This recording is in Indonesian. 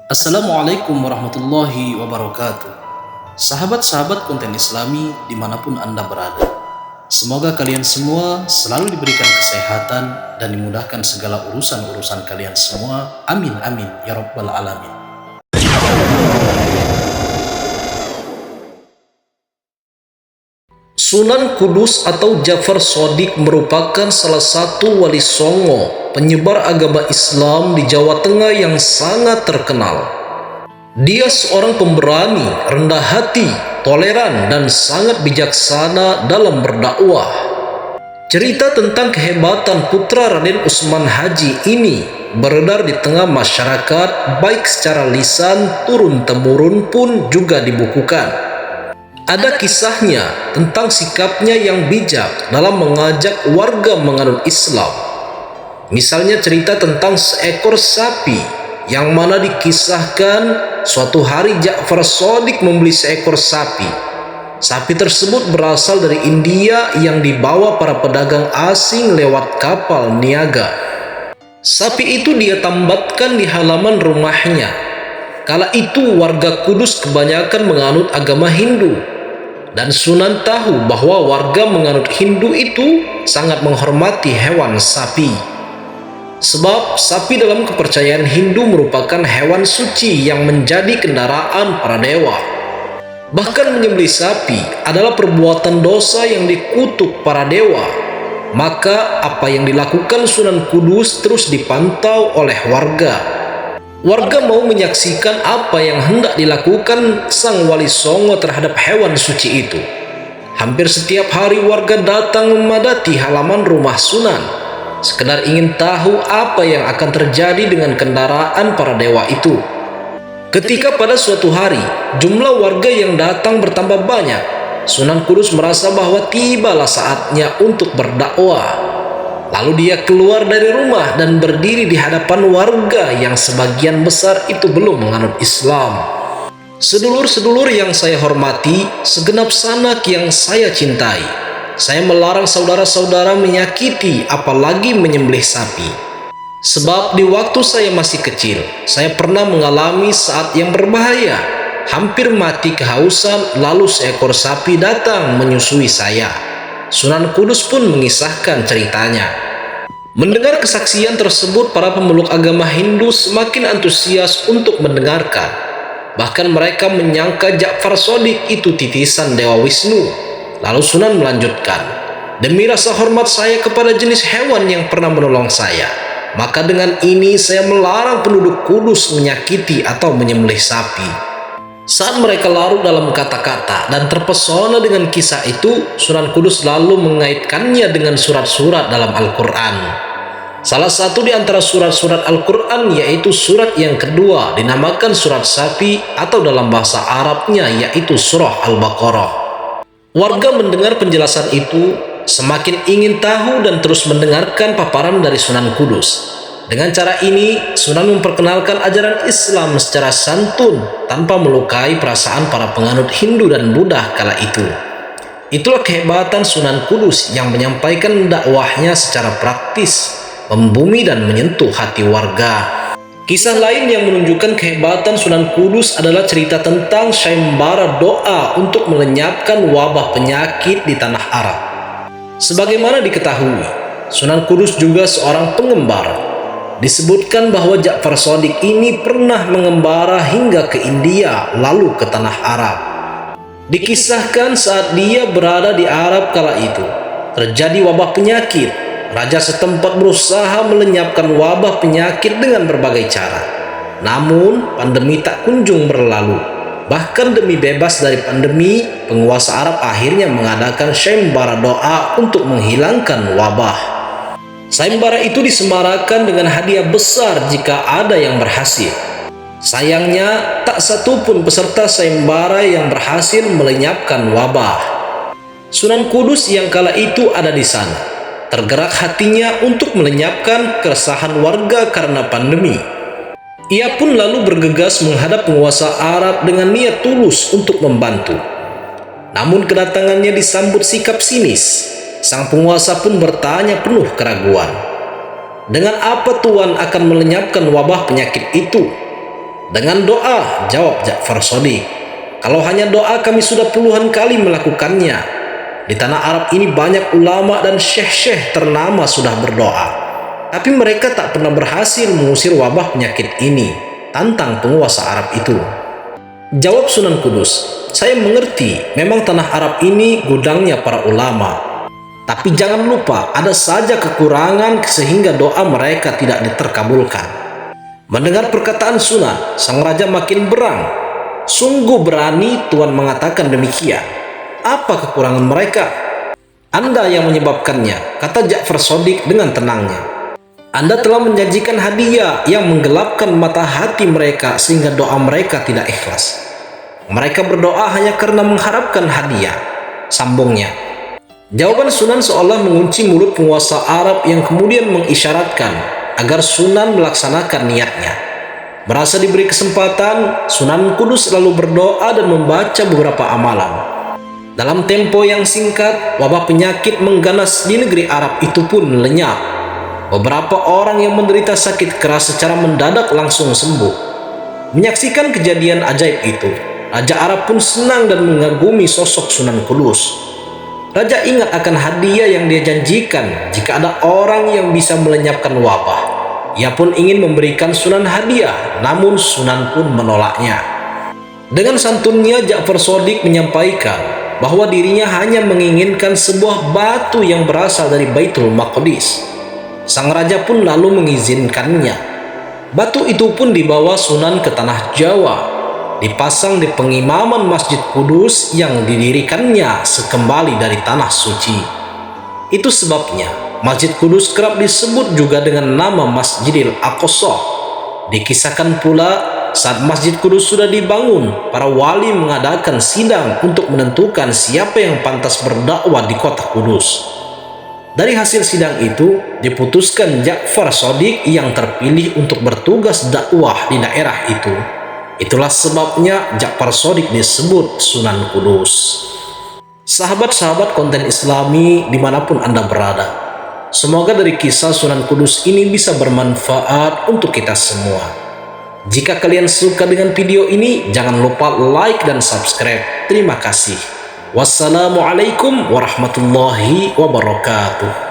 Assalamualaikum warahmatullahi wabarakatuh. Sahabat-sahabat konten Islami dimanapun Anda berada, semoga kalian semua selalu diberikan kesehatan dan dimudahkan segala urusan-urusan kalian semua. Amin amin ya rabbal alamin. Sunan Kudus atau Ja'far Shadiq merupakan salah satu wali songo penyebar agama Islam di Jawa Tengah yang sangat terkenal. Dia seorang pemberani, rendah hati, toleran, dan sangat bijaksana dalam berdakwah. Cerita tentang kehebatan putra Raden Utsman Haji ini beredar di tengah masyarakat, baik secara lisan turun-temurun pun juga dibukukan. Ada kisahnya tentang sikapnya yang bijak dalam mengajak warga menganut Islam. Misalnya cerita tentang seekor sapi yang mana dikisahkan suatu hari Ja'far Shadiq membeli seekor sapi. Sapi tersebut berasal dari India yang dibawa para pedagang asing lewat kapal niaga. Sapi itu dia tambatkan di halaman rumahnya. Kala itu warga Kudus kebanyakan menganut agama Hindu. Dan Sunan tahu bahwa warga menganut Hindu itu sangat menghormati hewan sapi. Sebab sapi dalam kepercayaan Hindu merupakan hewan suci yang menjadi kendaraan para dewa. Bahkan menyembelih sapi adalah perbuatan dosa yang dikutuk para dewa. Maka apa yang dilakukan Sunan Kudus terus dipantau oleh warga. Warga mau menyaksikan apa yang hendak dilakukan sang wali songo terhadap hewan suci itu. Hampir setiap hari warga datang memadati halaman rumah Sunan, sekedar ingin tahu apa yang akan terjadi dengan kendaraan para dewa itu. Ketika pada suatu hari, jumlah warga yang datang bertambah banyak, Sunan Kudus merasa bahwa tibalah saatnya untuk berdakwah. Lalu dia keluar dari rumah dan berdiri di hadapan warga yang sebagian besar itu belum menganut Islam. Sedulur-sedulur yang saya hormati, segenap sanak yang saya cintai, saya melarang saudara-saudara menyakiti apalagi menyembelih sapi. Sebab di waktu saya masih kecil, saya pernah mengalami saat yang berbahaya. Hampir mati kehausan, lalu seekor sapi datang menyusui saya. Sunan Kudus pun mengisahkan ceritanya. Mendengar kesaksian tersebut, para pemeluk agama Hindu semakin antusias untuk mendengarkan. Bahkan mereka menyangka Ja'far Shadiq itu titisan Dewa Wisnu. Lalu Sunan melanjutkan, demi rasa hormat saya kepada jenis hewan yang pernah menolong saya, maka dengan ini saya melarang penduduk Kudus menyakiti atau menyembelih sapi. Saat mereka larut dalam kata-kata dan terpesona dengan kisah itu, Sunan Kudus lalu mengaitkannya dengan surat-surat dalam Al-Quran. Salah satu di antara surat-surat Al-Quran yaitu surat yang kedua dinamakan surat sapi atau dalam bahasa Arabnya yaitu surah Al-Baqarah. Warga mendengar penjelasan itu semakin ingin tahu dan terus mendengarkan paparan dari Sunan Kudus. Dengan cara ini, Sunan memperkenalkan ajaran Islam secara santun tanpa melukai perasaan para penganut Hindu dan Buddha kala itu. Itulah kehebatan Sunan Kudus yang menyampaikan dakwahnya secara praktis, membumi dan menyentuh hati warga. Kisah lain yang menunjukkan kehebatan Sunan Kudus adalah cerita tentang sayembara doa untuk melenyapkan wabah penyakit di tanah Arab. Sebagaimana diketahui, Sunan Kudus juga seorang pengembara. Disebutkan bahwa Ja'far Shadiq ini pernah mengembara hingga ke India lalu ke tanah Arab. Dikisahkan saat dia berada di Arab kala itu, terjadi wabah penyakit. Raja setempat berusaha melenyapkan wabah penyakit dengan berbagai cara. Namun pandemi tak kunjung berlalu. Bahkan demi bebas dari pandemi, penguasa Arab akhirnya mengadakan sayembara doa untuk menghilangkan wabah. Sayembara itu disemarakan dengan hadiah besar jika ada yang berhasil. Sayangnya, tak satu pun peserta sayembara yang berhasil melenyapkan wabah. Sunan Kudus yang kala itu ada di sana, tergerak hatinya untuk melenyapkan keresahan warga karena pandemi. Ia pun lalu bergegas menghadap penguasa Arab dengan niat tulus untuk membantu. Namun kedatangannya disambut sikap sinis. Sang penguasa pun bertanya penuh keraguan, dengan apa Tuan akan melenyapkan wabah penyakit itu? Dengan doa, jawab Ja'far Shadiq. Kalau hanya doa kami sudah puluhan kali melakukannya. Di tanah Arab ini banyak ulama dan syekh-syekh ternama sudah berdoa. Tapi mereka tak pernah berhasil mengusir wabah penyakit ini, tantang penguasa Arab itu. Jawab Sunan Kudus, saya mengerti memang tanah Arab ini gudangnya para ulama. Tapi jangan lupa ada saja kekurangan sehingga doa mereka tidak diterkabulkan. Mendengar perkataan Sunan, sang raja makin berang. Sungguh berani Tuan mengatakan demikian. Apa kekurangan mereka? Anda yang menyebabkannya, kata Ja'far Shadiq dengan tenangnya. Anda telah menjanjikan hadiah yang menggelapkan mata hati mereka sehingga doa mereka tidak ikhlas. Mereka berdoa hanya karena mengharapkan hadiah, sambungnya. Jawaban Sunan seolah mengunci mulut penguasa Arab yang kemudian mengisyaratkan agar Sunan melaksanakan niatnya. Merasa diberi kesempatan, Sunan Kudus lalu berdoa dan membaca beberapa amalan. Dalam tempo yang singkat, wabah penyakit mengganas di negeri Arab itu pun lenyap. Beberapa orang yang menderita sakit keras secara mendadak langsung sembuh. Menyaksikan kejadian ajaib itu, Raja Arab pun senang dan mengagumi sosok Sunan Kudus. Raja ingat akan hadiah yang dia janjikan jika ada orang yang bisa melenyapkan wabah. Ia pun ingin memberikan Sunan hadiah, namun Sunan pun menolaknya. Dengan santunnya, Ja'far Shadiq menyampaikan bahwa dirinya hanya menginginkan sebuah batu yang berasal dari Baitul Maqdis. Sang raja pun lalu mengizinkannya. Batu itu pun dibawa Sunan ke tanah Jawa, dipasang di pengimaman Masjid Kudus yang didirikannya sekembali dari tanah suci. Itu sebabnya Masjid Kudus kerap disebut juga dengan nama Masjidil Aqsa. Dikisahkan pula saat Masjid Kudus sudah dibangun, para wali mengadakan sidang untuk menentukan siapa yang pantas berdakwah di kota Kudus. Dari hasil sidang itu diputuskan Ja'far Shadiq yang terpilih untuk bertugas dakwah di daerah itu. Itulah sebabnya Ja'far Shadiq disebut Sunan Kudus. Sahabat-sahabat konten Islami dimanapun Anda berada, semoga dari kisah Sunan Kudus ini bisa bermanfaat untuk kita semua. Jika kalian suka dengan video ini, jangan lupa like dan subscribe. Terima kasih. Wassalamualaikum warahmatullahi wabarakatuh.